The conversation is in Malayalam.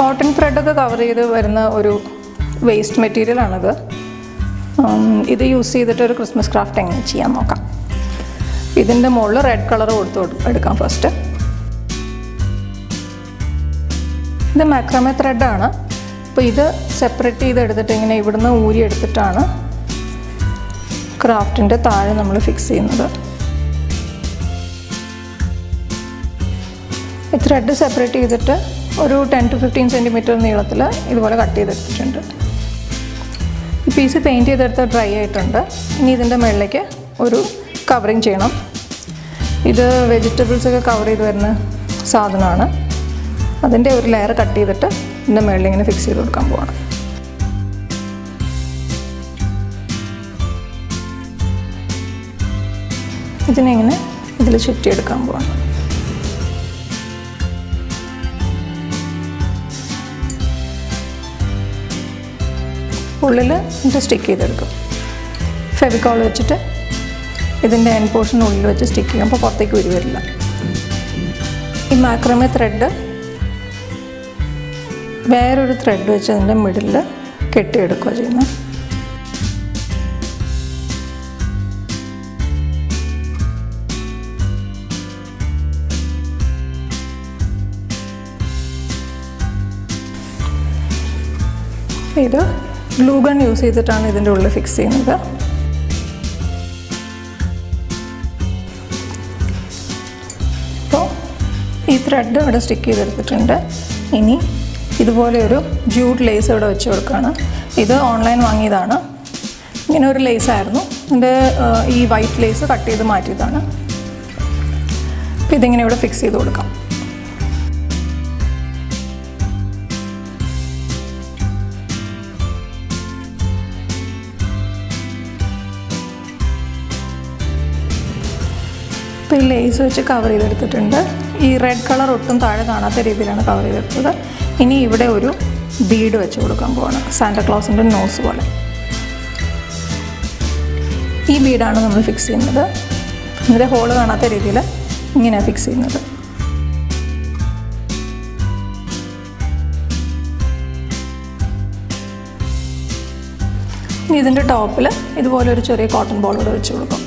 കോട്ടൺ ത്രെഡൊക്കെ കവർ ചെയ്ത് വരുന്ന ഒരു വേസ്റ്റ് മെറ്റീരിയലാണിത്. ഇത് യൂസ് ചെയ്തിട്ട് ഒരു ക്രിസ്മസ് ക്രാഫ്റ്റ് എങ്ങനെ ചെയ്യാൻ നോക്കാം. ഇതിൻ്റെ മുകളിൽ റെഡ് കളർ എടുക്കാം ഫസ്റ്റ്. ഇത് മാക്രമേ ത്രെഡാണ്. അപ്പോൾ ഇത് സെപ്പറേറ്റ് ചെയ്തെടുത്തിട്ട് ഇങ്ങനെ ഇവിടുന്ന് ഊരി എടുത്തിട്ടാണ് ക്രാഫ്റ്റിൻ്റെ താഴെ നമ്മൾ ഫിക്സ് ചെയ്യുന്നത്. ഈ ത്രെഡ് സെപ്പറേറ്റ് ചെയ്തിട്ട് ഒരു 10 to 15 സെൻറ്റിമീറ്റർ നീളത്തിൽ ഇതുപോലെ കട്ട് ചെയ്തെടുത്തിട്ടുണ്ട്. ഈ പീസ് പെയിൻറ്റ് ചെയ്തെടുത്ത് ഡ്രൈ ആയിട്ടുണ്ട്. ഇനി ഇതിൻ്റെ മുകളിലേക്ക് ഒരു കവറിങ് ചെയ്യണം. ഇത് വെജിറ്റബിൾസൊക്കെ കവർ ചെയ്ത് വരുന്ന സാധനമാണ്. അതിൻ്റെ ഒരു ലെയർ കട്ട് ചെയ്തിട്ട് ഇതിൻ്റെ മുകളിൽ ഇങ്ങനെ ഫിക്സ് ചെയ്ത് കൊടുക്കാൻ പോവാണ്. ഇതിനെ ഇങ്ങനെ ഇതിൽ ചുറ്റിയെടുക്കാൻ പോവാണ്. ഉള്ളിൽ ഇത് സ്റ്റിക്ക് ചെയ്തെടുക്കും. ഫെവിക്കോൾ വെച്ചിട്ട് ഇതിൻ്റെ എൻഡ് പോർഷൻ ഉള്ളിൽ വെച്ച് സ്റ്റിക്ക് ചെയ്യും. അപ്പോൾ പുറത്തേക്ക് വരില്ല. ഈ മാക്രമേ ത്രെഡ് വേറൊരു ത്രെഡ് വെച്ച് അതിൻ്റെ മിഡിൽ കെട്ടിയെടുക്കുക ചെയ്യുന്നത്. ഇത് ഗ്ലൂ ഗൺ യൂസ് ചെയ്തിട്ടാണ് ഇതിൻ്റെ ഉള്ളിൽ ഫിക്സ് ചെയ്യുന്നത്. അപ്പോൾ ഈ ത്രെഡ് ഇവിടെ സ്റ്റിക്ക് ചെയ്തെടുത്തിട്ടുണ്ട്. ഇനി ഇതുപോലെ ഒരു ജൂട്ട് ലേസ് ഇവിടെ വെച്ച് കൊടുക്കുകയാണ്. ഇത് ഓൺലൈൻ വാങ്ങിയതാണ്. ഇങ്ങനെ ഒരു ലേസായിരുന്നു. ഇതിൻ്റെ ഈ വൈറ്റ് ലേസ് കട്ട് ചെയ്ത് മാറ്റിയതാണ്. അപ്പോൾ ഇതിങ്ങനെ ഇവിടെ ഫിക്സ് ചെയ്ത് കൊടുക്കാം. ഇപ്പോൾ ഈ ലേസ് വെച്ച് കവർ ചെയ്തെടുത്തിട്ടുണ്ട്. ഈ റെഡ് കളർ ഒട്ടും താഴെ കാണാത്ത രീതിയിലാണ് കവർ ചെയ്തെടുത്തത്. ഇനി ഇവിടെ ഒരു ബീഡ് വെച്ച് കൊടുക്കാൻ പോവാണ്, സാന്റ ക്ലോസിൻ്റെ നോസ് പോലെ. ഈ ബീഡാണ് നമ്മൾ ഫിക്സ് ചെയ്യുന്നത്. ഇതിൻ്റെ ഹോള് കാണാത്ത രീതിയിൽ ഇങ്ങനെയാണ് ഫിക്സ് ചെയ്യുന്നത്. ഇനി ഇതിൻ്റെ ടോപ്പിൽ ഇതുപോലെ ഒരു ചെറിയ കോട്ടൺ ബോൾ കൂടെ വെച്ച് കൊടുക്കും.